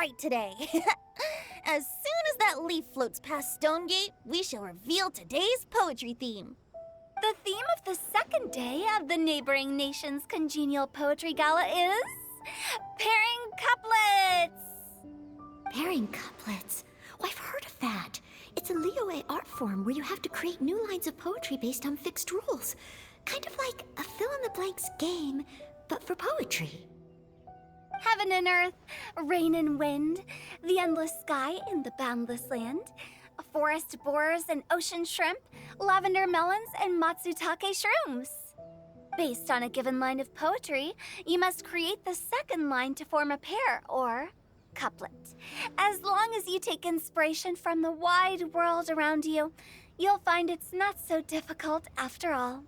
right today. As soon as that leaf floats past Stonegate, we shall reveal today's poetry theme. The theme of the second day of the neighboring nation's congenial poetry gala is pairing couplets. Pairing couplets? Oh, I've heard of that. It's a Liyue art form where you have to create new lines of poetry based on fixed rules. Kind of like a fill-in-the-blanks game, but for poetry. Heaven and earth, rain and wind, the endless sky and the boundless land, forest borers and ocean shrimp, lavender melons and matsutake shrooms. Based on a given line of poetry, you must create the second line to form a pair, or couplet. As long as you take inspiration from the wide world around you, you'll find it's not so difficult after all.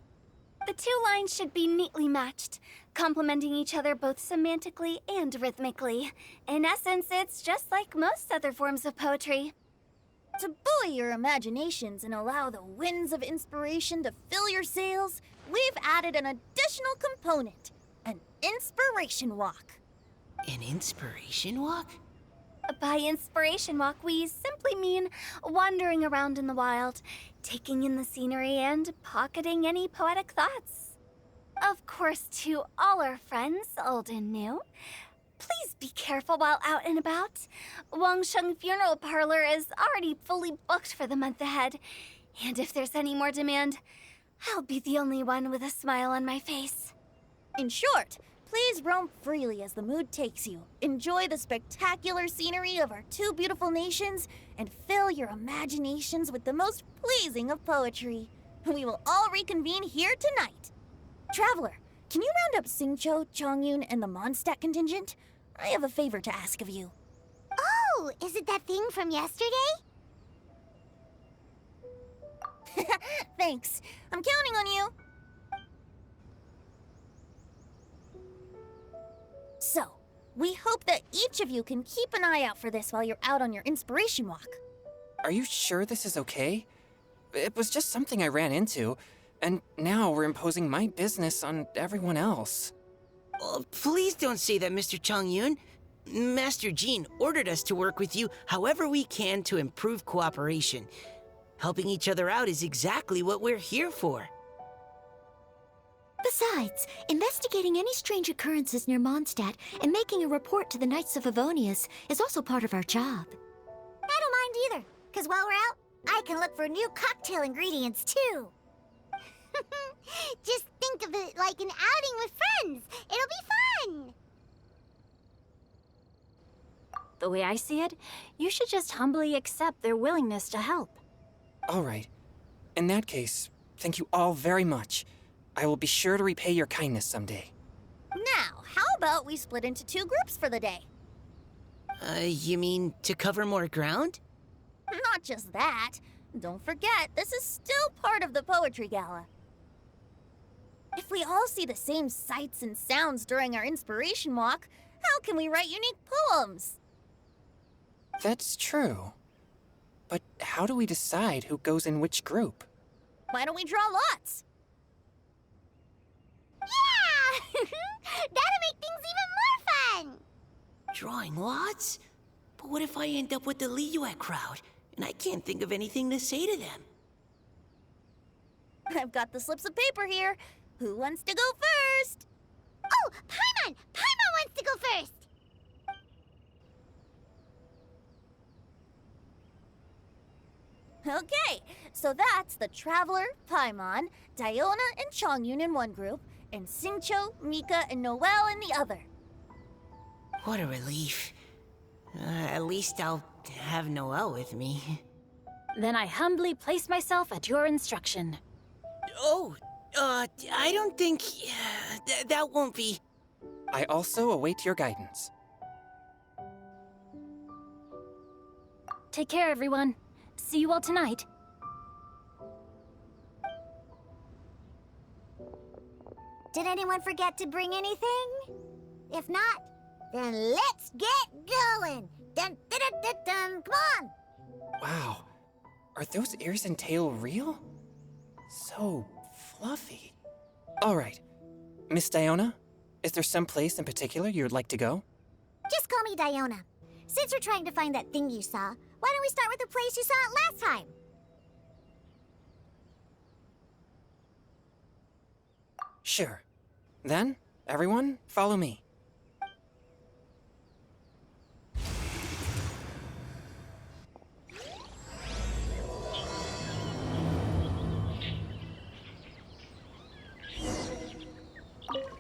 The two lines should be neatly matched, complementing each other both semantically and rhythmically. In essence, it's just like most other forms of poetry. To buoy your imaginations and allow the winds of inspiration to fill your sails, we've added an additional component, an inspiration walk. An inspiration walk? By inspiration walk, we simply mean wandering around in the wild, taking in the scenery and pocketing any poetic thoughts. Of course, to all our friends, old and new, please be careful while out and about. Wangsheng Funeral Parlor is already fully booked for the month ahead, and if there's any more demand, I'll be the only one with a smile on my face. In short, please roam freely as the mood takes you. Enjoy the spectacular scenery of our two beautiful nations and fill your imaginations with the most pleasing of poetry. We will all reconvene here tonight. Traveler, can you round up Xingqiu, Chongyun, and the Mondstadt contingent? I have a favor to ask of you. Oh, is it that thing from yesterday? Thanks. I'm counting on you. So, we hope that each of you can keep an eye out for this while you're out on your inspiration walk. Are you sure this is okay? It was just something I ran into, and now we're imposing my business on everyone else. Oh, please don't say that, Mr. Chongyun. Master Jean ordered us to work with you however we can to improve cooperation. Helping each other out is exactly what we're here for. Besides, investigating any strange occurrences near Mondstadt and making a report to the Knights of Favonius is also part of our job. I don't mind either, because while we're out, I can look for new cocktail ingredients too. Just think of it like an outing with friends. It'll be fun. The way I see it, you should just humbly accept their willingness to help. All right. In that case, thank you all very much. I will be sure to repay your kindness someday. Now, how about we split into two groups for the day? You mean to cover more ground? Not just that. Don't forget, this is still part of the Poetry Gala. If we all see the same sights and sounds during our inspiration walk, how can we write unique poems? That's true. But how do we decide who goes in which group? Why don't we draw lots? Yeah! That'll make things even more fun! Drawing lots? But what if I end up with the Liyue crowd, and I can't think of anything to say to them? I've got the slips of paper here. Who wants to go first? Oh, Paimon! Paimon wants to go first! Okay, so that's the Traveler, Paimon, Diona, and Chongyun in one group, and Xingqiu, Mika, and Noelle in the other. What a relief. At least I'll have Noelle with me. Then I humbly place myself at your instruction. Oh, I don't think... that won't be... I also await your guidance. Take care, everyone. See you all tonight. Did anyone forget to bring anything? If not, then let's get going! Dun, dun, dun, dun, dun. Come on! Wow. Are those ears and tail real? So fluffy. All right. Miss Diona, is there some place in particular you would like to go? Just call me Diona. Since we're trying to find that thing you saw, why don't we start with the place you saw it last time? Sure. Then, everyone, follow me.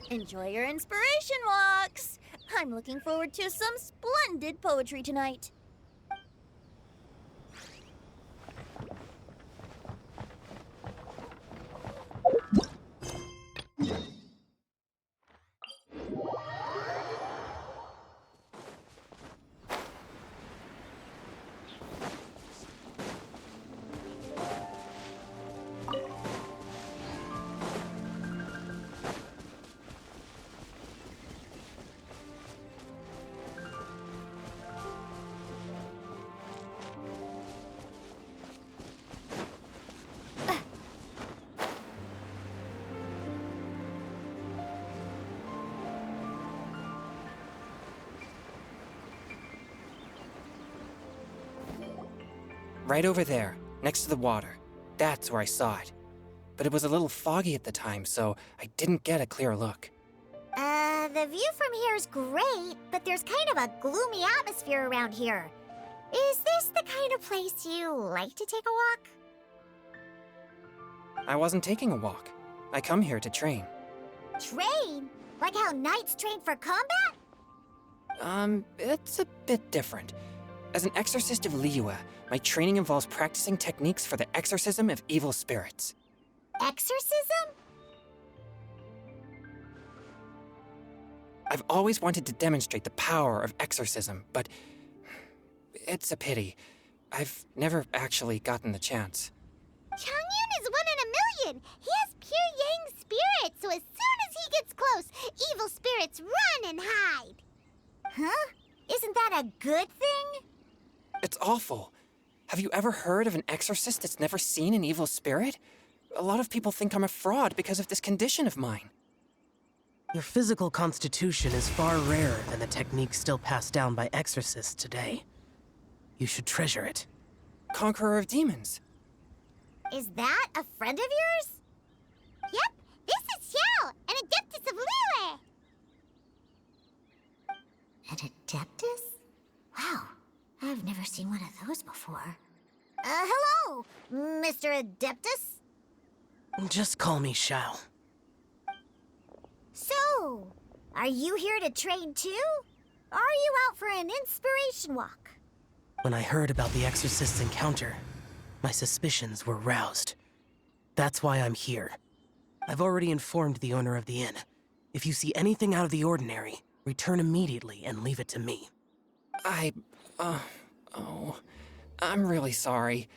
Enjoy your inspiration walks! I'm looking forward to some splendid poetry tonight. Right over there, next to the water. That's where I saw it. But it was a little foggy at the time, so I didn't get a clear look. The view from here is great, but there's kind of a gloomy atmosphere around here. Is this the kind of place you like to take a walk? I wasn't taking a walk. I come here to train. Train? Like how knights train for combat? It's a bit different. As an exorcist of Liyue, my training involves practicing techniques for the exorcism of evil spirits. Exorcism? I've always wanted to demonstrate the power of exorcism, but it's a pity. I've never actually gotten the chance. Changyun is 1 in a million! He has pure yang spirit, so as soon as he gets close, evil spirits run and hide! Huh? Isn't that a good thing? It's awful. Have you ever heard of an exorcist that's never seen an evil spirit? A lot of people think I'm a fraud because of this condition of mine. Your physical constitution is far rarer than the techniques still passed down by exorcists today. You should treasure it. Conqueror of demons. Is that a friend of yours? Yep, this is Xiao, an Adeptus of Liyue! An Adeptus? Wow, I've never seen one of those before. Hello, Mr. Adeptus? Just call me Xiao. So, are you here to train too? Or are you out for an inspiration walk? When I heard about the exorcist's encounter, my suspicions were roused. That's why I'm here. I've already informed the owner of the inn. If you see anything out of the ordinary, return immediately and leave it to me. I'm really sorry.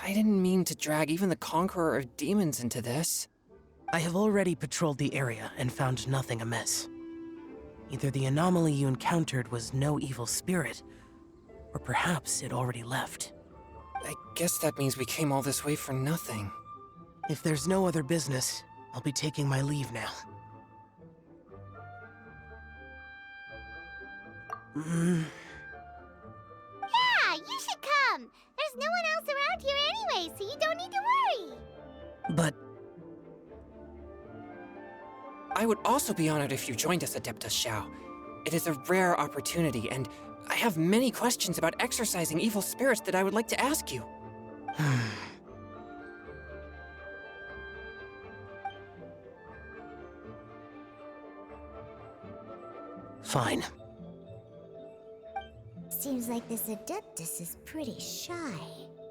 I didn't mean to drag even the Conqueror of Demons into this. I have already patrolled the area and found nothing amiss. Either the anomaly you encountered was no evil spirit, or perhaps it already left. I guess that means we came all this way for nothing. If there's no other business, I'll be taking my leave now. Yeah, you should come! There's no one else around here anyway, so you don't need to worry! But I would also be honored if you joined us, Adeptus Xiao. It is a rare opportunity, and I have many questions about exorcising evil spirits that I would like to ask you. fine. Seems like this Adeptus is pretty shy.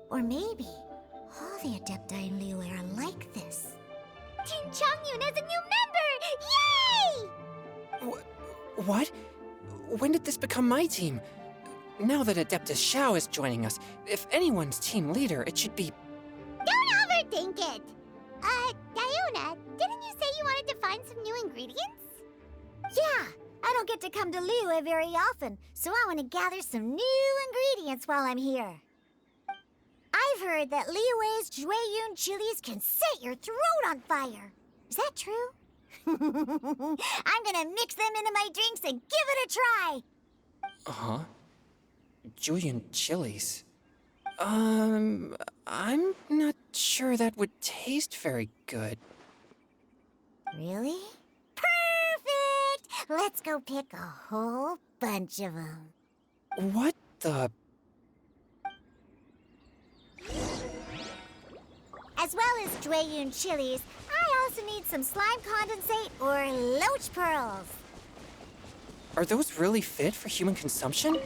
Or maybe all the Adepti in Liyue are like this. Team Changyun has a new member! Yay! What? When did this become my team? Now that Adeptus Xiao is joining us, if anyone's team leader, it should be... Don't overthink it! Diona, didn't you say you wanted to find some new ingredients? Yeah, I don't get to come to Liyue very often, so I want to gather some new ingredients while I'm here. I've heard that Liyue's Jueyun chilies can set your throat on fire. Is that true? I'm gonna mix them into my drinks and give it a try. Uh-huh. Julian chilies. I'm not sure that would taste very good. Really? Perfect! Let's go pick a whole bunch of them. What the? As well as Drayun chilies, I also need some slime condensate or loach pearls. Are those really fit for human consumption?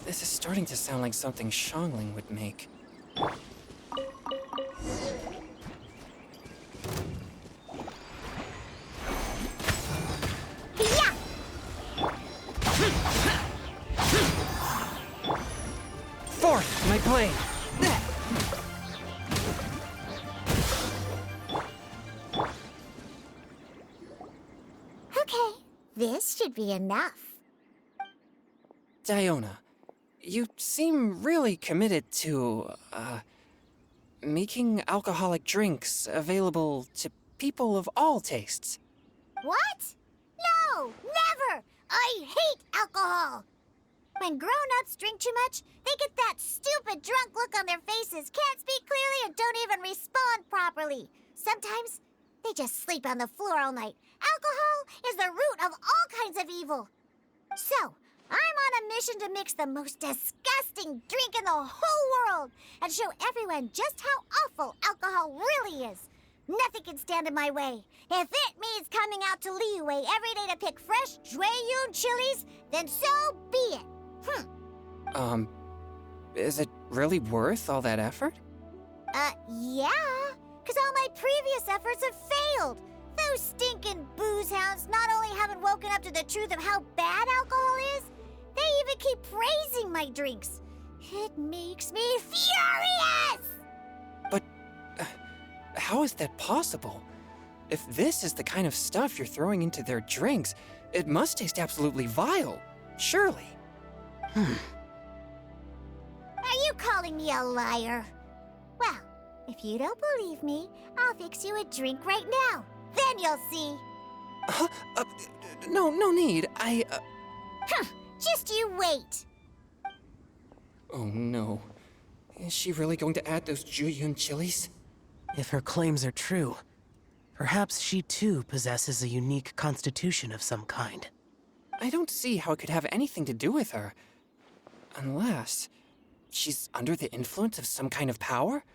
This is starting to sound like something Xiangling would make. Yeah! Forth, my blade! Okay, this should be enough. Diona, you seem really committed to, making alcoholic drinks available to people of all tastes. What? No, never! I hate alcohol! When grown-ups drink too much, they get that stupid drunk look on their faces, can't speak clearly, and don't even respond properly. Sometimes, they just sleep on the floor all night. Alcohol is the root of all kinds of evil. So, I'm on a mission to mix the most disgusting drink in the whole world and show everyone just how awful alcohol really is. Nothing can stand in my way. If it means coming out to Liyue every day to pick fresh Drayun chilies, then so be it. Is it really worth all that effort? Yeah. Because all my previous efforts have failed. Those stinking booze hounds not only haven't woken up to the truth of how bad alcohol is, they even keep praising my drinks. It makes me furious! But how is that possible? If this is the kind of stuff you're throwing into their drinks, it must taste absolutely vile, surely. Are you calling me a liar? Well, if you don't believe me, I'll fix you a drink right now. Then you'll see. No need. Just you wait. Oh no. Is she really going to add those Julian chilies? If her claims are true, perhaps she too possesses a unique constitution of some kind. I don't see how it could have anything to do with her. Unless she's under the influence of some kind of power?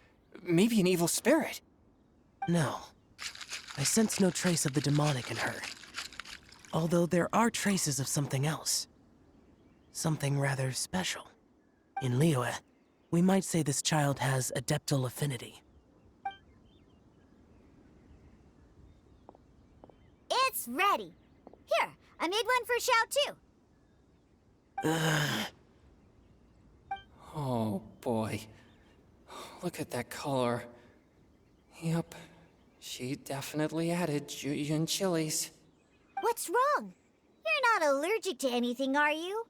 Maybe an evil spirit. No. I sense no trace of the demonic in her. Although there are traces of something else. Something rather special. In Liyue, we might say this child has adeptal affinity. It's ready. Here, I made one for Xiao too. Oh boy. Look at that color. Yep. She definitely added Julian chilies. What's wrong? You're not allergic to anything, are you?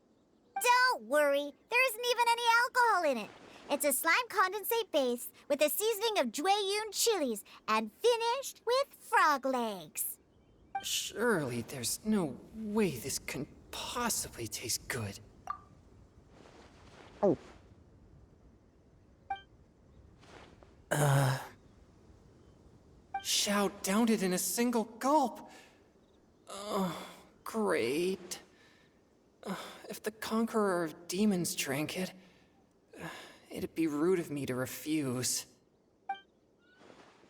Don't worry, there isn't even any alcohol in it. It's a slime condensate base with a seasoning of Drayun chilies and finished with frog legs. Surely there's no way this can possibly taste good. Xiao downed it in a single gulp. Oh, great. If the Conqueror of Demons drank it, it'd be rude of me to refuse.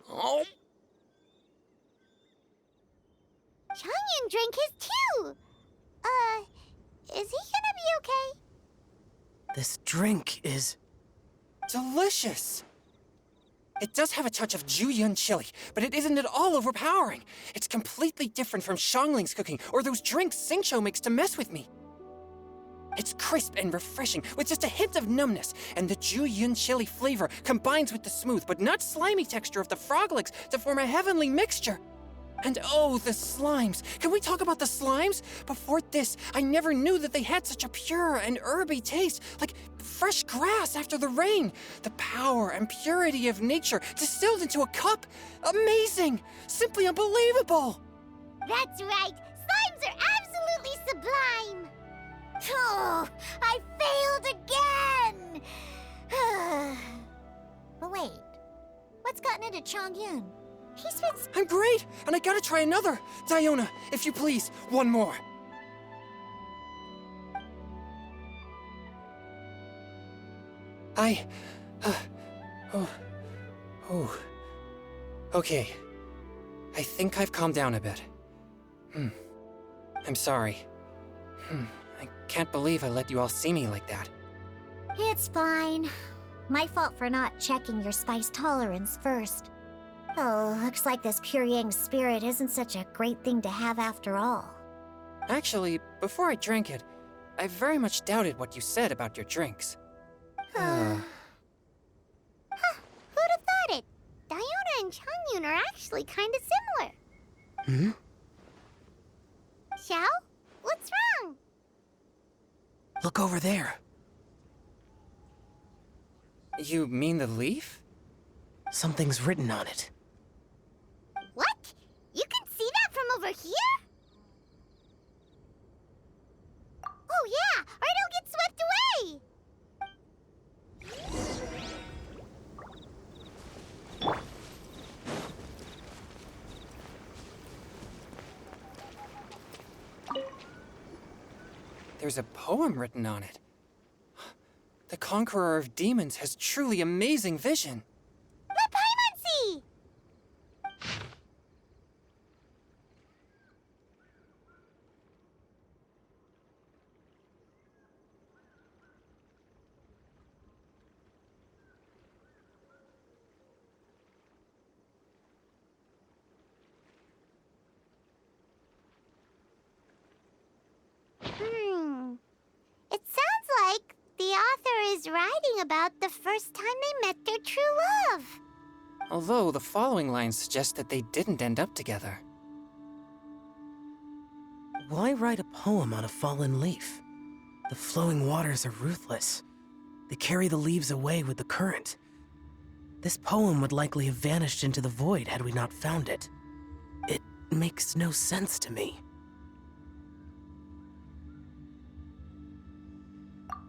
Oh! Changyan drank his too. Is he gonna be okay? This drink is... Delicious! It does have a touch of Julian chili, but it isn't at all overpowering. It's completely different from Xiangling's cooking or those drinks Xingqiu makes to mess with me. It's crisp and refreshing, with just a hint of numbness, and the Julian chili flavor combines with the smooth but not slimy texture of the frog legs to form a heavenly mixture. And oh, the slimes! Can we talk about the slimes? Before this, I never knew that they had such a pure and herby taste, like fresh grass after the rain. The power and purity of nature distilled into a cup. Amazing! Simply unbelievable! That's right. Slimes are absolutely sublime. Oh, I failed again! But wait, what's gotten into Chongyun? He's been... I'm great, and I gotta try another. Diona, if you please, one more. Okay. I think I've calmed down a bit. I'm sorry. I can't believe I let you all see me like that. It's fine. My fault for not checking your spice tolerance first. Oh, looks like this pure yang spirit isn't such a great thing to have after all. Actually, before I drank it, I very much doubted what you said about your drinks. Huh, Who'd have thought it? Diona and Chongyun are actually kind of similar. Xiao? What's wrong? Look over there. You mean the leaf? Something's written on it. What? You can see that from over here? Oh yeah, or it'll get swept away! There's a poem written on it. The Conqueror of Demons has truly amazing vision. Let Paimon see! It sounds like the author is writing about the first time they met their true love. Although the following lines suggest that they didn't end up together. Why write a poem on a fallen leaf? The flowing waters are ruthless. They carry the leaves away with the current. This poem would likely have vanished into the void had we not found it. It makes no sense to me.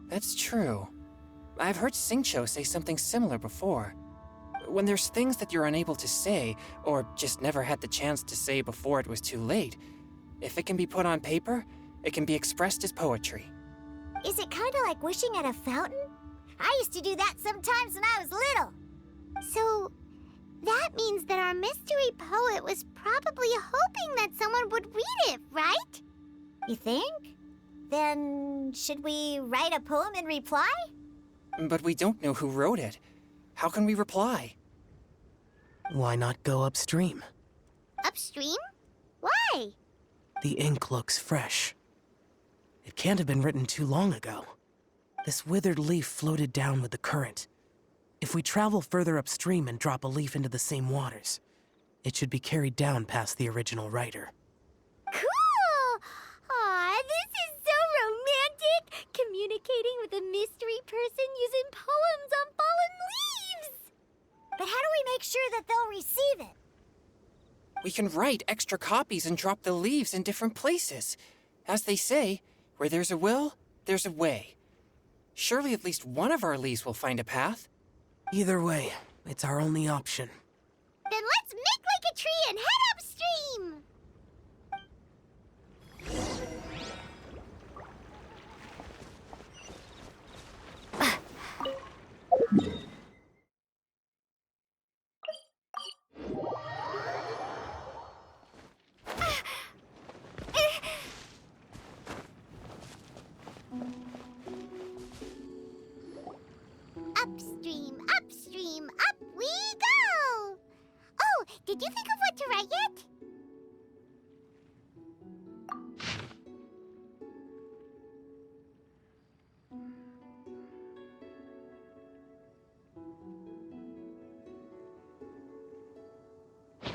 That's true. I've heard Xingqiu say something similar before. When there's things that you're unable to say, or just never had the chance to say before it was too late, if it can be put on paper, it can be expressed as poetry. Is it kind of like wishing at a fountain? I used to do that sometimes when I was little. So, that means that our mystery poet was probably hoping that someone would read it, right? You think? Then, should we write a poem in reply? But we don't know who wrote it. How can we reply? Why not go upstream? Upstream? Why? The ink looks fresh. It can't have been written too long ago. This withered leaf floated down with the current. If we travel further upstream and drop a leaf into the same waters, it should be carried down past the original writer. Cool! Aw, this is so romantic! Communicating with a mystery person using poems on fallen leaves! But how do we make sure that they'll receive it? We can write extra copies and drop the leaves in different places. As they say, where there's a will, there's a way. Surely at least one of our leaves will find a path. Either way, it's our only option. Then let's make like a tree and head upstream! Upstream, upstream, up we go! Oh, did you think of what to write yet?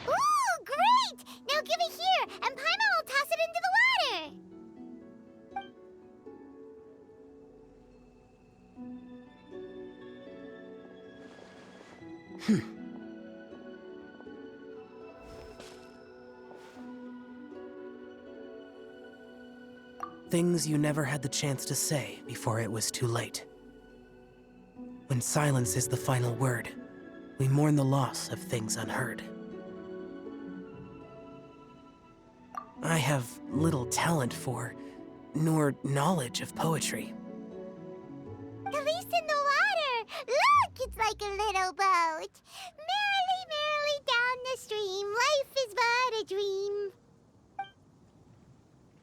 Ooh, great! Now give it here, and Paimon will toss it into the water! Things you never had the chance to say before it was too late. When silence is the final word, we mourn the loss of things unheard. I have little talent for, nor knowledge of poetry. At least in the water! Look, it's like a little boat. Merrily, merrily down the stream, life is but a dream.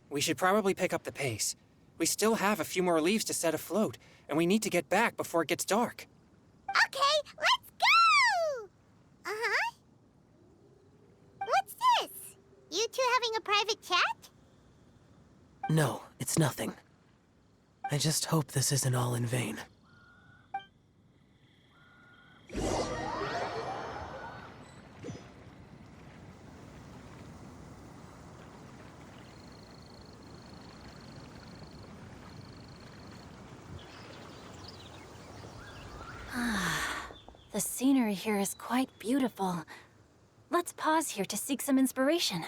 We should probably pick up the pace. We still have a few more leaves to set afloat, and we need to get back before it gets dark. Okay, let's go! Uh-huh. What's this? You two having a private chat? No, it's nothing. I just hope this isn't all in vain. The scenery here is quite beautiful. Let's pause here to seek some inspiration.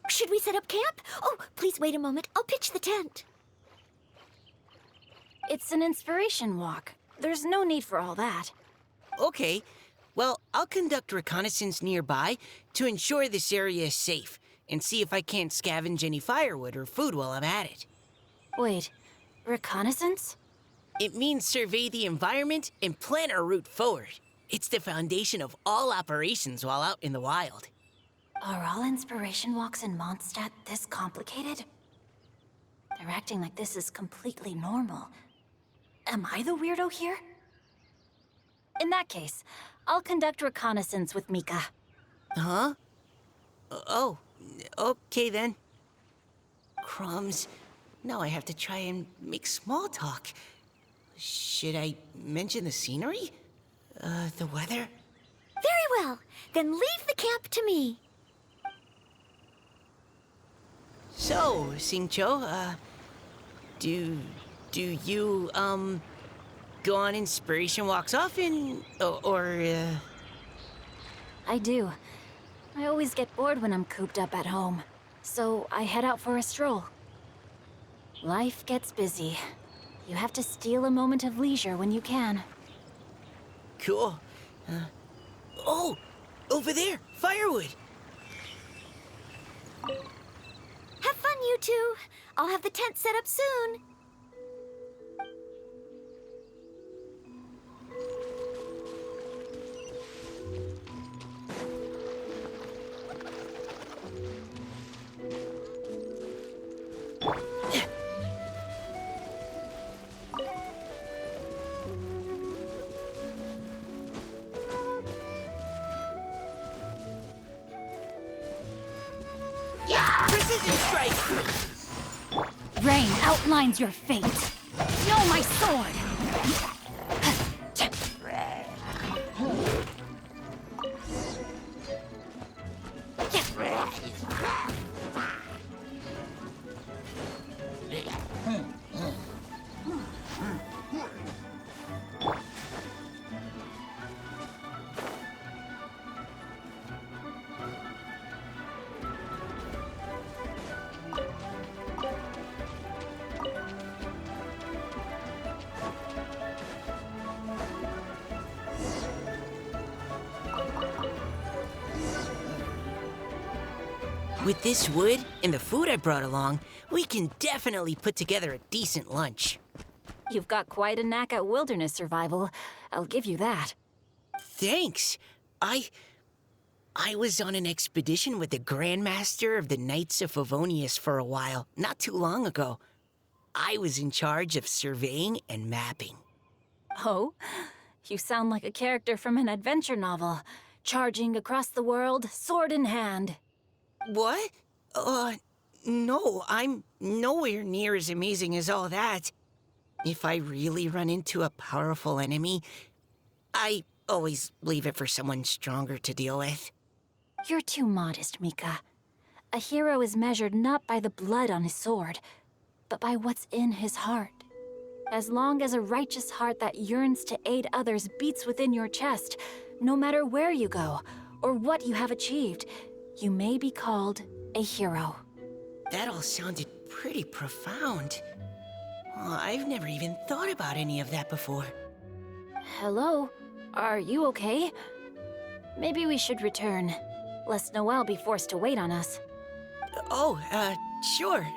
Should we set up camp? Oh, please wait a moment. I'll pitch the tent. It's an inspiration walk. There's no need for all that. Okay, well, I'll conduct reconnaissance nearby to ensure this area is safe and see if I can't scavenge any firewood or food while I'm at it. Wait, reconnaissance? It means survey the environment and plan our route forward. It's the foundation of all operations while out in the wild. Are all inspiration walks in Mondstadt this complicated? They're acting like this is completely normal. Am I the weirdo here? In that case, I'll conduct reconnaissance with Mika. Huh? Oh, okay then. Crumbs. Now I have to try and make small talk. Should I mention the scenery? The weather? Very well. Then leave the camp to me. So, Xingqiu, do you, go on inspiration walks often, or I do. I always get bored when I'm cooped up at home, so I head out for a stroll. Life gets busy. You have to steal a moment of leisure when you can. Cool. Oh, over there, firewood. Have fun, you two. I'll have the tent set up soon. Precision strike! Rain outlines your fate. Know my sword! With this wood and the food I brought along, we can definitely put together a decent lunch. You've got quite a knack at wilderness survival. I'll give you that. Thanks. I was on an expedition with the Grandmaster of the Knights of Favonius for a while, not too long ago. I was in charge of surveying and mapping. Oh? You sound like a character from an adventure novel. Charging across the world, sword in hand. What? No, I'm nowhere near as amazing as all that. If I really run into a powerful enemy, I always leave it for someone stronger to deal with. You're too modest, Mika. A hero is measured not by the blood on his sword, but by what's in his heart. As long as a righteous heart that yearns to aid others beats within your chest, no matter where you go or what you have achieved, you may be called a hero. That all sounded pretty profound. Well, I've never even thought about any of that before. Hello? Are you okay? Maybe we should return, lest Noelle be forced to wait on us. Oh, sure.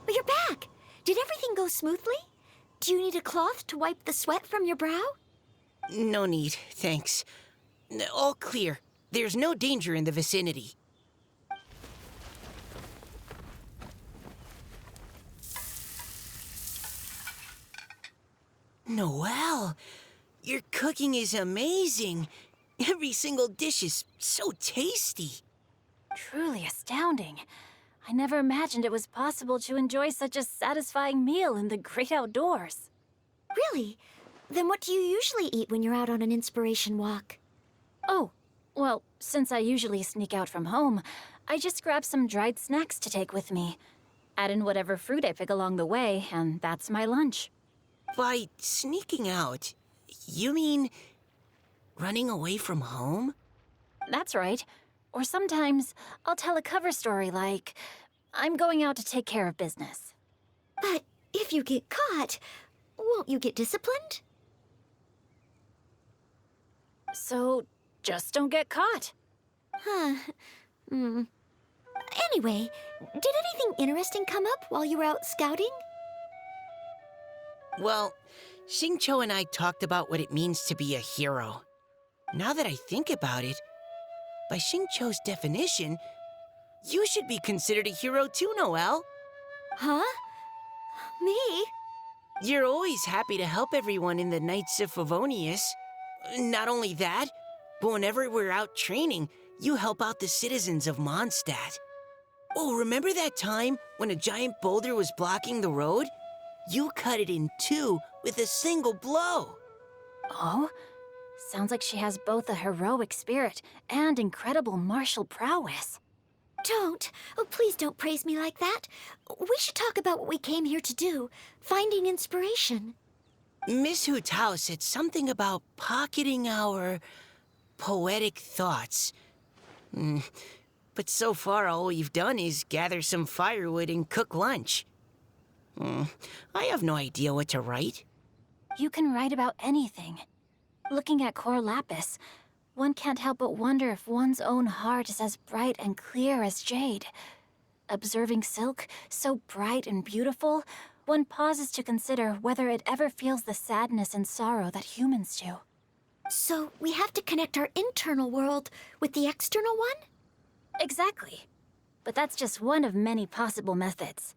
But you're back! Did everything go smoothly? Do you need a cloth to wipe the sweat from your brow? No need, thanks. All clear. There's no danger in the vicinity. Noelle, your cooking is amazing. Every single dish is so tasty. Truly astounding. I never imagined it was possible to enjoy such a satisfying meal in the great outdoors. Really? Then what do you usually eat when you're out on an inspiration walk? Oh, well, since I usually sneak out from home, I just grab some dried snacks to take with me. Add in whatever fruit I pick along the way, and that's my lunch. By sneaking out, you mean running away from home? That's right. Or sometimes I'll tell a cover story like, I'm going out to take care of business. But if you get caught, won't you get disciplined? So just don't get caught. Huh. Anyway, did anything interesting come up while you were out scouting? Well, Xingqiu and I talked about what it means to be a hero. Now that I think about it, by Xingqiu's definition, you should be considered a hero too, Noelle. Huh? Me? You're always happy to help everyone in the Knights of Favonius. Not only that, but whenever we're out training, you help out the citizens of Mondstadt. Oh, remember that time when a giant boulder was blocking the road? You cut it in two with a single blow. Oh? Sounds like she has both a heroic spirit and incredible martial prowess. Don't. Oh, please don't praise me like that. We should talk about what we came here to do, finding inspiration. Miss Hu Tao said something about pocketing our poetic thoughts. But so far, all we've done is gather some firewood and cook lunch. I have no idea what to write. You can write about anything. Looking at Cor Lapis, one can't help but wonder if one's own heart is as bright and clear as jade. Observing silk, so bright and beautiful, one pauses to consider whether it ever feels the sadness and sorrow that humans do. So we have to connect our internal world with the external one? Exactly. But that's just one of many possible methods.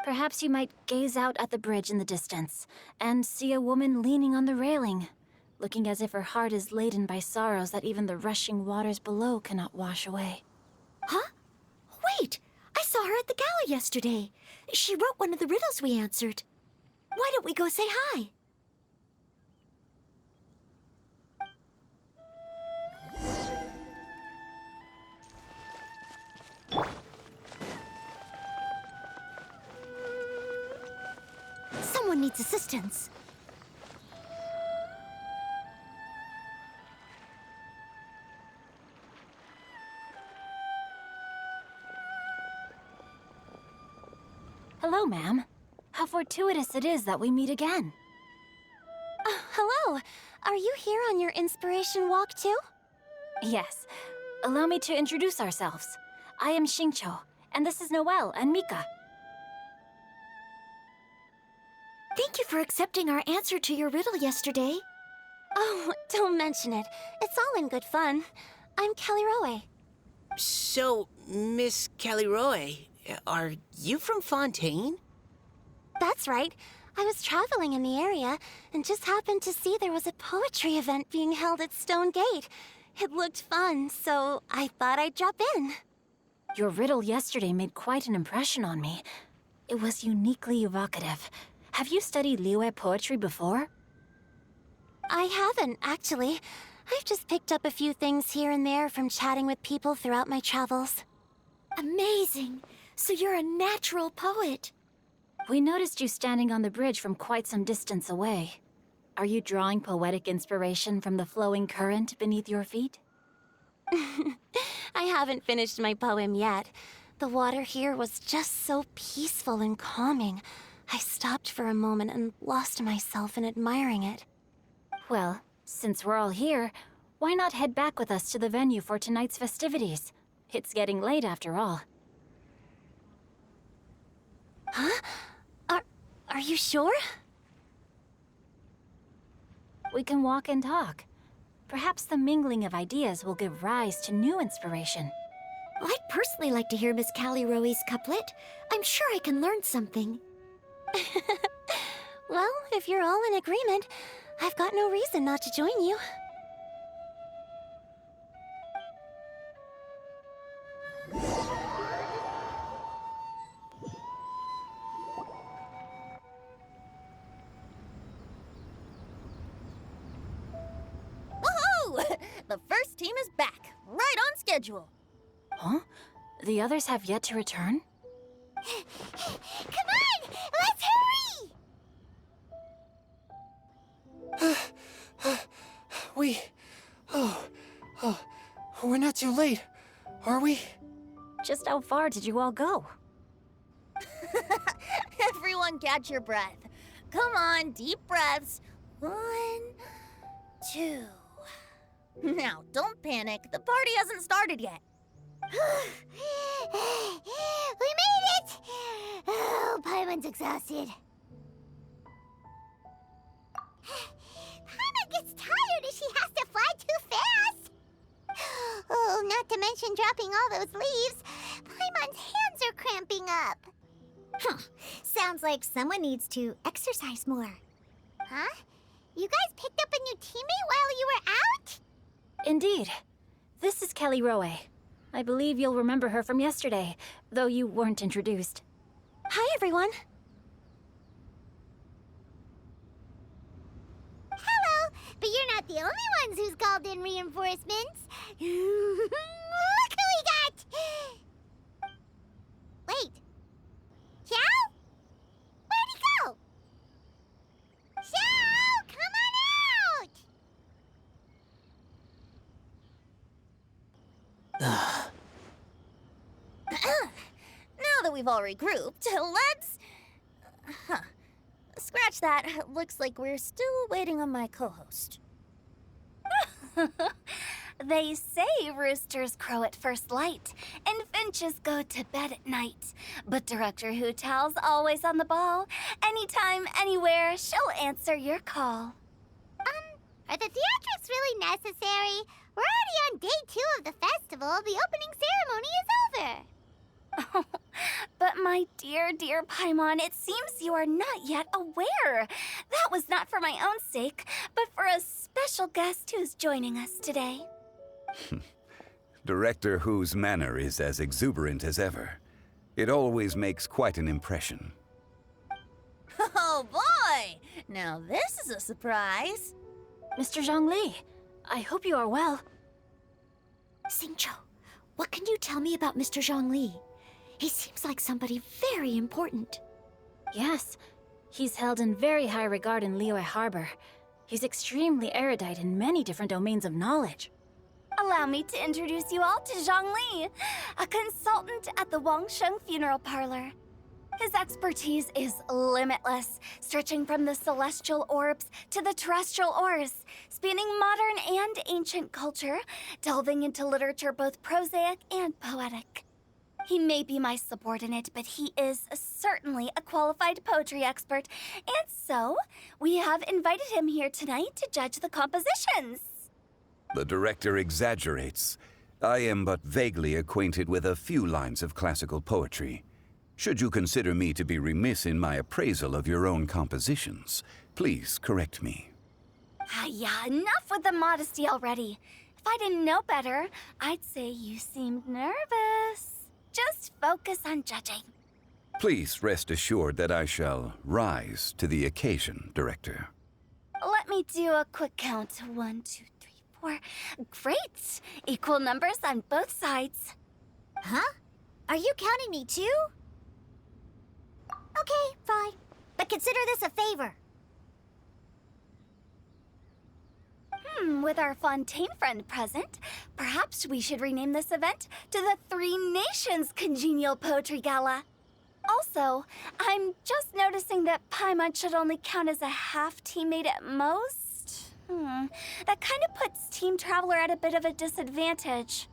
Perhaps you might gaze out at the bridge in the distance and see a woman leaning on the railing, looking as if her heart is laden by sorrows that even the rushing waters below cannot wash away. Huh? Wait! I saw her at the gala yesterday. She wrote one of the riddles we answered. Why don't we go say hi? Someone needs assistance. Hello, ma'am. How fortuitous it is that we meet again. Hello. Are you here on your inspiration walk too? Yes. Allow me to introduce ourselves. I am Xingqiu, and this is Noelle and Mika. Thank you for accepting our answer to your riddle yesterday. Oh, don't mention it. It's all in good fun. I'm Kelly Roe. So, Miss Caliroe, are you from Fontaine? That's right. I was traveling in the area and just happened to see there was a poetry event being held at Stone Gate. It looked fun, so I thought I'd drop in. Your riddle yesterday made quite an impression on me. It was uniquely evocative. Have you studied Liyue poetry before? I haven't, actually. I've just picked up a few things here and there from chatting with people throughout my travels. Amazing! So you're a natural poet. We noticed you standing on the bridge from quite some distance away. Are you drawing poetic inspiration from the flowing current beneath your feet? I haven't finished my poem yet. The water here was just so peaceful and calming. I stopped for a moment and lost myself in admiring it. Well, since we're all here, why not head back with us to the venue for tonight's festivities? It's getting late after all. Huh? Are you sure? We can walk and talk. Perhaps the mingling of ideas will give rise to new inspiration. I'd personally like to hear Miss Callie Rowe's couplet. I'm sure I can learn something. Well, if you're all in agreement, I've got no reason not to join you. Woohoo! The first team is back, right on schedule. Huh? The others have yet to return? Come on! Let's hurry! We're not too late, are we? Just how far did you all go? Everyone catch your breath. Come on, deep breaths. 1, 2. Now, don't panic. The party hasn't started yet. We made it! Oh, Paimon's exhausted. Paimon gets tired if she has to fly too fast. Oh, not to mention dropping all those leaves. Paimon's hands are cramping up. Sounds like someone needs to exercise more. Huh? You guys picked up a new teammate while you were out? Indeed. This is Callie Rowe. I believe you'll remember her from yesterday, though you weren't introduced. Hi, everyone. Hello, but you're not the only ones who's called in reinforcements. Look who we got! Wait. Xiao? Where'd he go? Xiao, come on out! Now that we've all regrouped, let's... Scratch that. Looks like we're still waiting on my co-host. They say roosters crow at first light, and finches go to bed at night. But Director Hu Tao's always on the ball. Anytime, anywhere, she'll answer your call. Are the theatrics really necessary? We're already on day 2 of the festival. The opening ceremony is over. But my dear, dear Paimon, it seems you are not yet aware. That was not for my own sake, but for a special guest who's joining us today. Director Hu's manner is as exuberant as ever. It always makes quite an impression. Oh boy! Now this is a surprise. Mr. Zhongli, I hope you are well. Xingqiu, what can you tell me about Mr. Zhongli? He seems like somebody very important. Yes, he's held in very high regard in Liyue Harbor. He's extremely erudite in many different domains of knowledge. Allow me to introduce you all to Zhongli, a consultant at the Wangsheng Funeral Parlor. His expertise is limitless, stretching from the celestial orbs to the terrestrial ores, spanning modern and ancient culture, delving into literature both prosaic and poetic. He may be my subordinate, but he is certainly a qualified poetry expert, and so we have invited him here tonight to judge the compositions. The director exaggerates. I am but vaguely acquainted with a few lines of classical poetry. Should you consider me to be remiss in my appraisal of your own compositions, please correct me. Yeah, enough with the modesty already. If I didn't know better, I'd say you seemed nervous. Just focus on judging. Please rest assured that I shall rise to the occasion, Director. Let me do a quick count. 1, 2, 3, 4. Great! Equal numbers on both sides. Huh? Are you counting me too? Okay, fine. But consider this a favor. With our Fontaine friend present, perhaps we should rename this event to the Three Nations Congenial Poetry Gala. Also, I'm just noticing that Paimon should only count as a half teammate at most. That kind of puts Team Traveler at a bit of a disadvantage.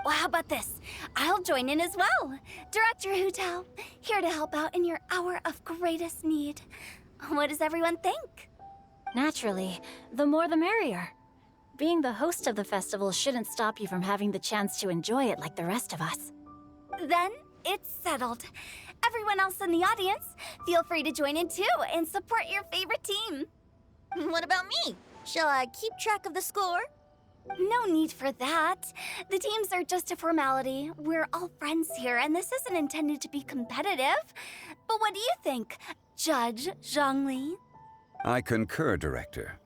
Well, how about this? I'll join in as well. Director Hu Tao, here to help out in your hour of greatest need. What does everyone think? Naturally, the more the merrier. Being the host of the festival shouldn't stop you from having the chance to enjoy it like the rest of us. Then it's settled. Everyone else in the audience, feel free to join in too and support your favorite team. What about me? Shall I keep track of the score? No need for that. The teams are just a formality. We're all friends here, and this isn't intended to be competitive. But what do you think, Judge Zhongli? I concur, Director.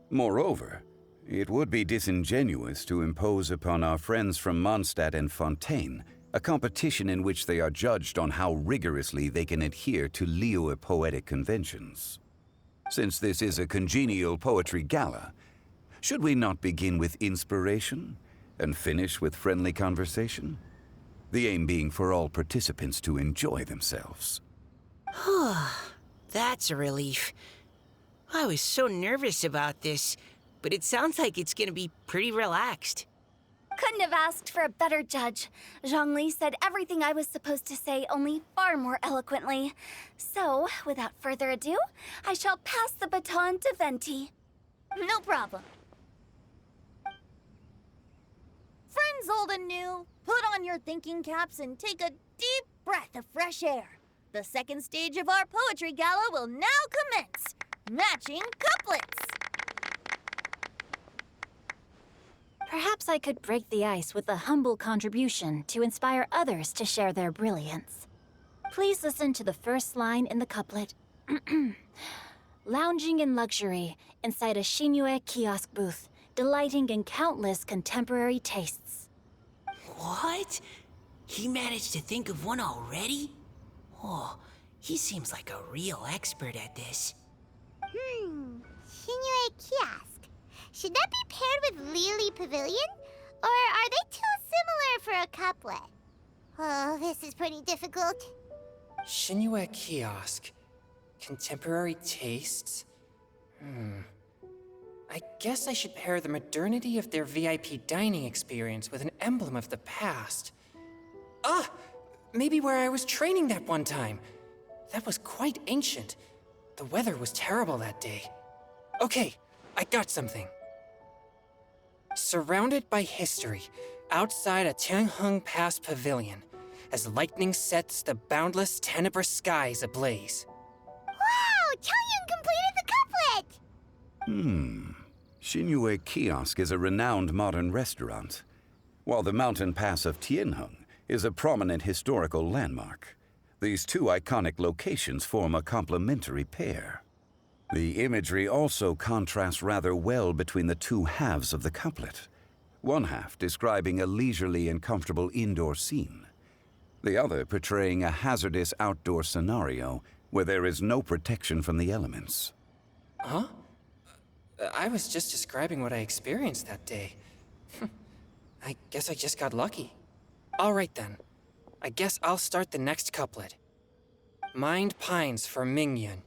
Moreover, it would be disingenuous to impose upon our friends from Mondstadt and Fontaine a competition in which they are judged on how rigorously they can adhere to Liyue poetic conventions. Since this is a congenial poetry gala, should we not begin with inspiration and finish with friendly conversation? The aim being for all participants to enjoy themselves. That's a relief. I was so nervous about this, but it sounds like it's gonna be pretty relaxed. Couldn't have asked for a better judge. Zhongli said everything I was supposed to say, only far more eloquently. So, without further ado, I shall pass the baton to Venti. No problem. Friends old and new, put on your thinking caps and take a deep breath of fresh air. The second stage of our poetry gala will now commence. Matching couplets. Perhaps I could break the ice with a humble contribution to inspire others to share their brilliance. Please listen to the first line in the couplet. Lounging in luxury inside a Shinue kiosk booth, delighting in countless contemporary tastes. What? He managed to think of one already? Oh, he seems like a real expert at this. Shinue Kiosk. Should that be paired with Lily Pavilion? Or are they too similar for a couplet? Oh, this is pretty difficult. Shinue Kiosk. Contemporary tastes? I guess I should pair the modernity of their VIP dining experience with an emblem of the past. Ah! Maybe where I was training that one time. That was quite ancient. The weather was terrible that day. Okay, I got something. Surrounded by history, outside a Tianheng Pass pavilion, as lightning sets the boundless tenebrous skies ablaze. Wow! Chongyun completed the couplet! Shinue Kiosk is a renowned modern restaurant, while the mountain pass of Tianheng is a prominent historical landmark. These two iconic locations form a complementary pair. The imagery also contrasts rather well between the two halves of the couplet, one half describing a leisurely and comfortable indoor scene, the other portraying a hazardous outdoor scenario where there is no protection from the elements. Huh? I was just describing what I experienced that day. I guess I just got lucky. All right then. I guess I'll start the next couplet. Mind pines for Mingyun,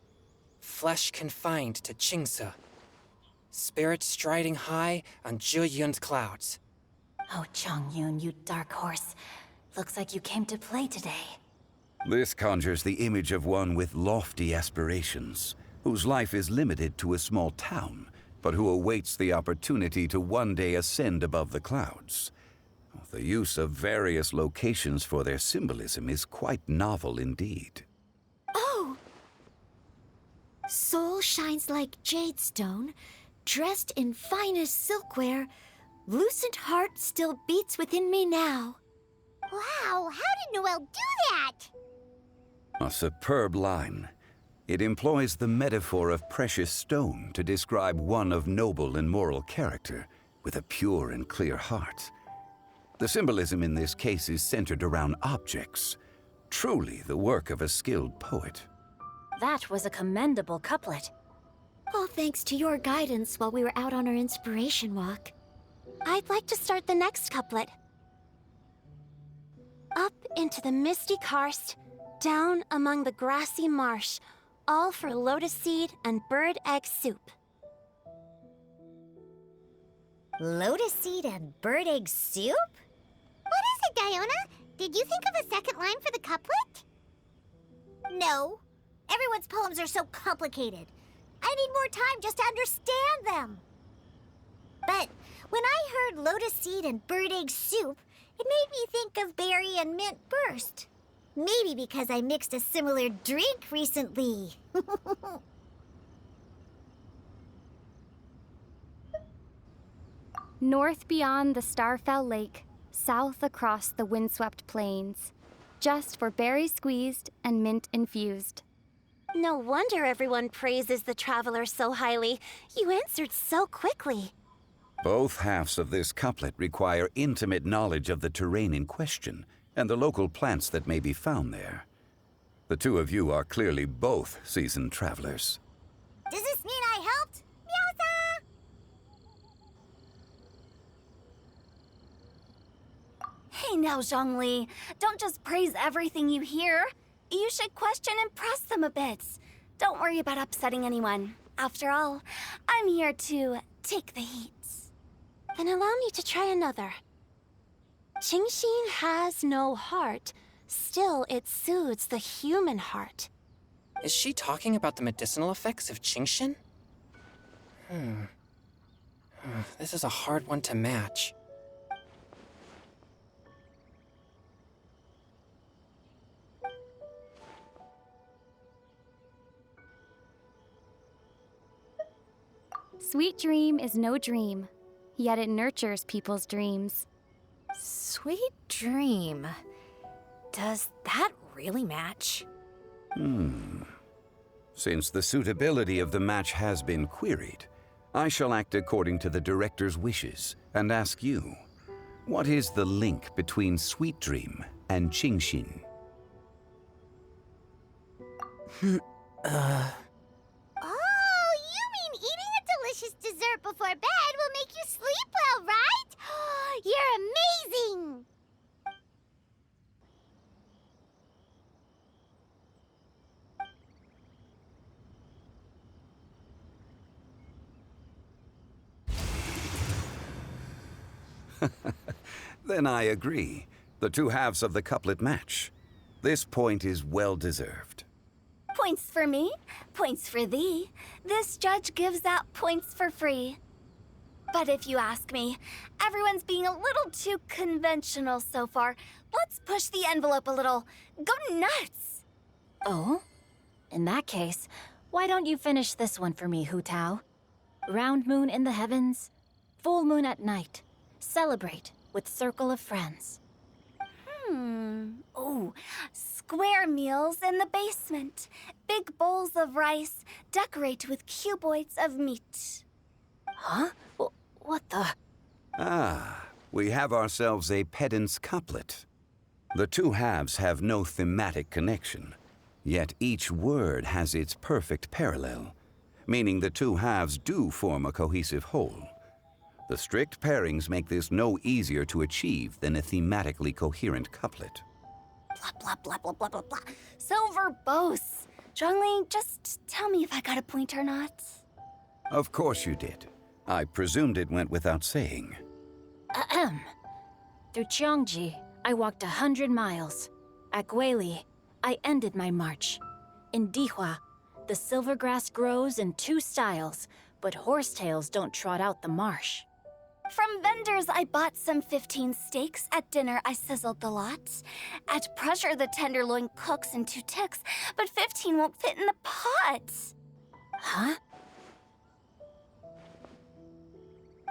flesh confined to Qingse, spirit striding high on Zheyun's clouds. Oh, Chongyun, you dark horse. Looks like you came to play today. This conjures the image of one with lofty aspirations, whose life is limited to a small town, but who awaits the opportunity to one day ascend above the clouds. The use of various locations for their symbolism is quite novel indeed. Oh! Soul shines like jadestone, dressed in finest silkware. Lucent heart still beats within me now. Wow, how did Noelle do that? A superb line. It employs the metaphor of precious stone to describe one of noble and moral character, with a pure and clear heart. The symbolism in this case is centered around objects, truly the work of a skilled poet. That was a commendable couplet. All thanks to your guidance while we were out on our inspiration walk. I'd like to start the next couplet. Up into the misty karst, down among the grassy marsh, all for lotus seed and bird egg soup. Lotus seed and bird egg soup? What is it, Diona? Did you think of a second line for the couplet? No. Everyone's poems are so complicated. I need more time just to understand them. But when I heard lotus seed and bird egg soup, it made me think of berry and mint burst. Maybe because I mixed a similar drink recently. North beyond the Starfell Lake, south across the windswept plains, just for berry squeezed and mint infused. No wonder everyone praises the traveler so highly. You answered so quickly. Both halves of this couplet require intimate knowledge of the terrain in question and the local plants that may be found there. The two of you are clearly both seasoned travelers. Does this mean I helped? Meowsa! Hey now, Zhongli. Don't just praise everything you hear. You should question and press them a bit. Don't worry about upsetting anyone. After all, I'm here to take the heat. Then allow me to try another. Qingxin has no heart. Still, it soothes the human heart. Is she talking about the medicinal effects of Qingxin? This is a hard one to match. Sweet dream is no dream, yet it nurtures people's dreams. Sweet dream. Does that really match? Since the suitability of the match has been queried, I shall act according to the director's wishes and ask you, what is the link between Sweet Dream and Qingxin? Oh, you mean eating a delicious dessert before bed will make you sleep well, right? You're amazing! Then I agree. The two halves of the couplet match. This point is well deserved. Points for me, points for thee. This judge gives out points for free. But if you ask me, everyone's being a little too conventional so far. Let's push the envelope a little. Go nuts! Oh? In that case, why don't you finish this one for me, Hu Tao? Round moon in the heavens, full moon at night. Celebrate with circle of friends. Oh, square meals in the basement. Big bowls of rice, decorate with cuboids of meat. Huh? What the? Ah, we have ourselves a pedant's couplet. The two halves have no thematic connection, yet each word has its perfect parallel, meaning the two halves do form a cohesive whole. The strict pairings make this no easier to achieve than a thematically coherent couplet. Blah, blah, blah, blah, blah, blah, blah. So verbose. Zhongli, just tell me if I got a point or not. Of course you did. I presumed it went without saying. Ahem. Through Cheongji, I walked 100 miles. At Guili, I ended my march. In Dihua, the silver grass grows in two styles, but horsetails don't trot out the marsh. From vendors, I bought some 15 steaks. At dinner, I sizzled the lot. At pressure, the tenderloin cooks in 2 ticks, but 15 won't fit in the pot. Huh?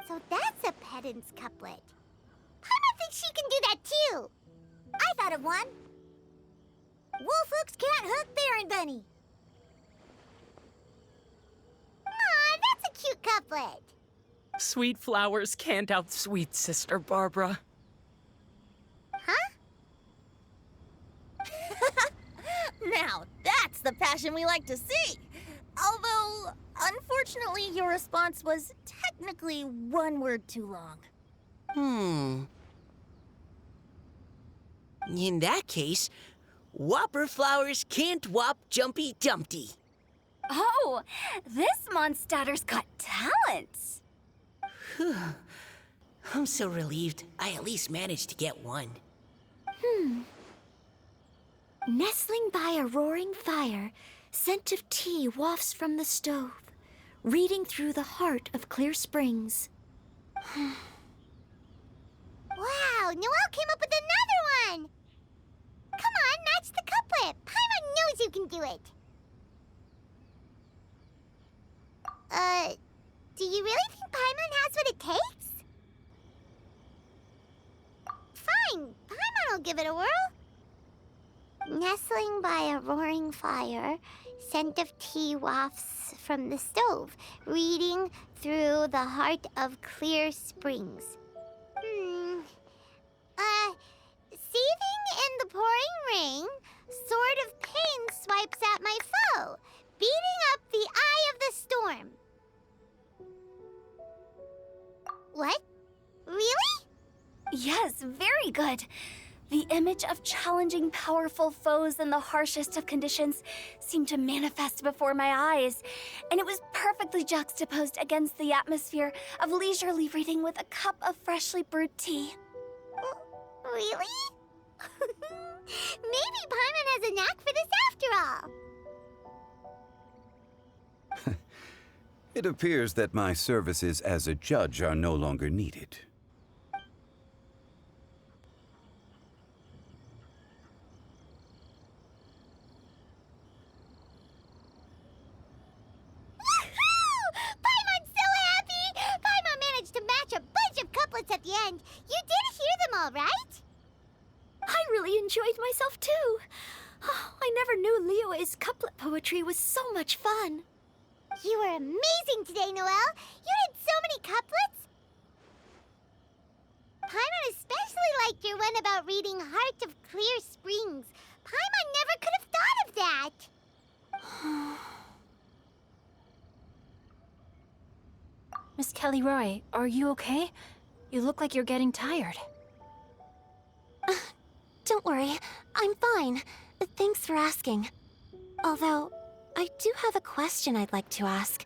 So that's a pedant's couplet. Paimon thinks she can do that too. I thought of one. Wolfhooks can't hook Baron Bunny. Aw, that's a cute couplet. Sweet flowers can't outsweet Sister Barbara. Huh? Now, that's the passion we like to see. Although, unfortunately, your response was technically one word too long. In that case, Whopper flowers can't whop Jumpy Dumpty. Oh, this monster's got talent. I'm so relieved I at least managed to get one. Nestling by a roaring fire, scent of tea wafts from the stove, reading through the heart of Clear Springs. Wow, Noelle came up with another one! Come on, match the couplet. Paimon knows you can do it. Do you really think Paimon has what it takes? Fine, Paimon will give it a whirl. Nestling by a roaring fire, scent of tea wafts from the stove, reading through the heart of Clear Springs. Seething in the pouring rain, sword of pain swipes at my foe, beating up the eye of the storm. What? Really? Yes, very good. The image of challenging powerful foes in the harshest of conditions seemed to manifest before my eyes, and it was perfectly juxtaposed against the atmosphere of leisurely reading with a cup of freshly brewed tea. Really? Maybe Paimon has a knack for this after all. It appears that my services as a judge are no longer needed. Paimon's so happy! Paimon managed to match a bunch of couplets at the end. You did hear them all, right? I really enjoyed myself too. Oh, I never knew Liyue's couplet poetry was so much fun. You were amazing today, Noelle. You did so many couplets. Paimon especially liked your one about reading Heart of Clear Springs. Paimon never could have thought of that. Miss Kelly Roy, are you okay? You look like you're getting tired. Don't worry, I'm fine. Thanks for asking. Although, I do have a question I'd like to ask.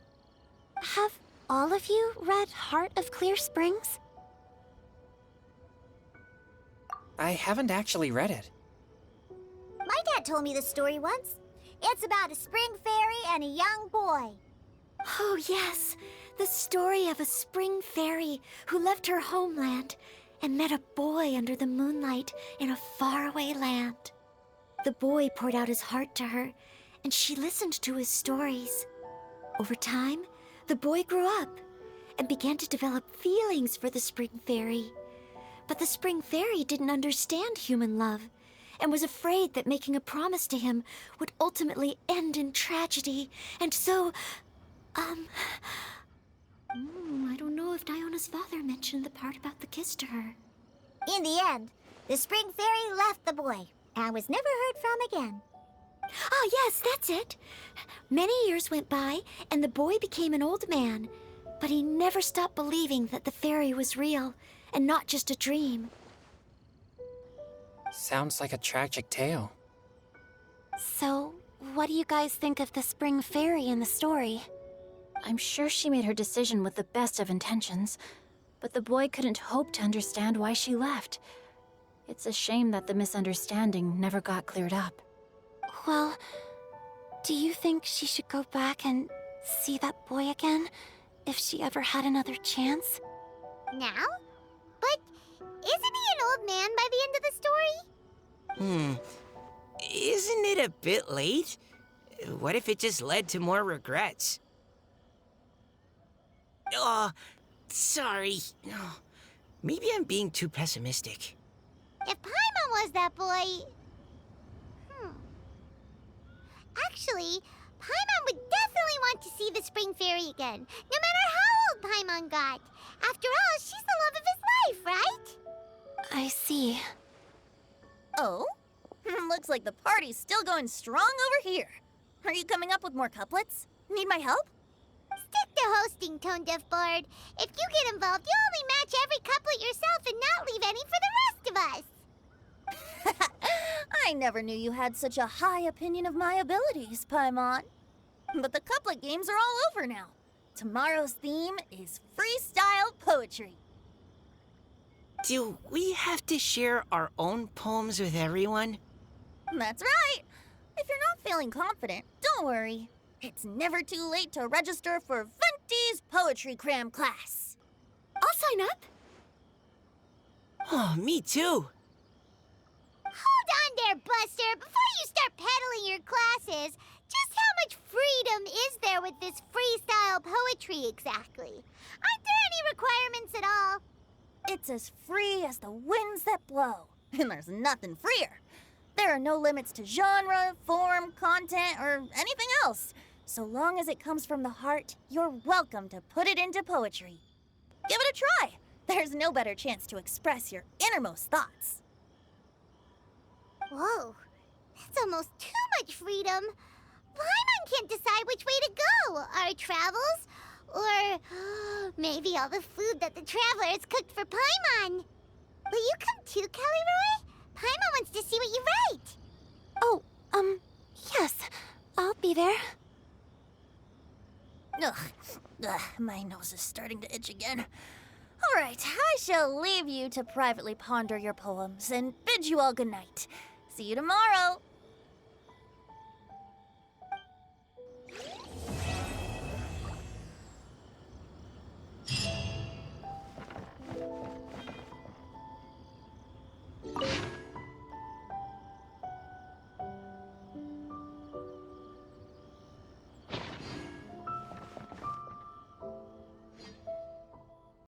Have all of you read Heart of Clear Springs? I haven't actually read it. My dad told me the story once. It's about a spring fairy and a young boy. Oh, yes. The story of a spring fairy who left her homeland and met a boy under the moonlight in a faraway land. The boy poured out his heart to her, and she listened to his stories. Over time, the boy grew up and began to develop feelings for the spring fairy. But the spring fairy didn't understand human love and was afraid that making a promise to him would ultimately end in tragedy. And so, I don't know if Diona's father mentioned the part about the kiss to her. In the end, the spring fairy left the boy and was never heard from again. Ah, yes, that's it. Many years went by, and the boy became an old man, but he never stopped believing that the fairy was real and not just a dream. Sounds like a tragic tale. So, what do you guys think of the spring fairy in the story? I'm sure she made her decision with the best of intentions, but the boy couldn't hope to understand why she left. It's a shame that the misunderstanding never got cleared up. Well, do you think she should go back and see that boy again if she ever had another chance? Now? But isn't he an old man by the end of the story? Isn't it a bit late? What if it just led to more regrets? Oh, sorry. Oh, maybe I'm being too pessimistic. If Paimon was that boy... Actually, Paimon would definitely want to see the Spring Fairy again, no matter how old Paimon got. After all, she's the love of his life, right? I see. Oh? Looks like the party's still going strong over here. Are you coming up with more couplets? Need my help? Stick to hosting, Tone Deaf Bard. If you get involved, you'll only match every couplet yourself and not leave any for the rest of us. I never knew you had such a high opinion of my abilities, Paimon. But the couplet games are all over now. Tomorrow's theme is freestyle poetry. Do we have to share our own poems with everyone? That's right. If you're not feeling confident, don't worry. It's never too late to register for Venti's Poetry Cram class. I'll sign up. Oh, me too. Hold on there, Buster. Before you start peddling your classes, just how much freedom is there with this freestyle poetry exactly? Aren't there any requirements at all? It's as free as the winds that blow, and there's nothing freer. There are no limits to genre, form, content, or anything else. So long as it comes from the heart, you're welcome to put it into poetry. Give it a try. There's no better chance to express your innermost thoughts. Whoa, that's almost too much freedom. Paimon can't decide which way to go. Our travels, or maybe all the food that the travelers cooked for Paimon. Will you come too, Kelly Roy? Paimon wants to see what you write. Oh, yes. I'll be there. Ugh, my nose is starting to itch again. All right, I shall leave you to privately ponder your poems and bid you all good night. See you tomorrow.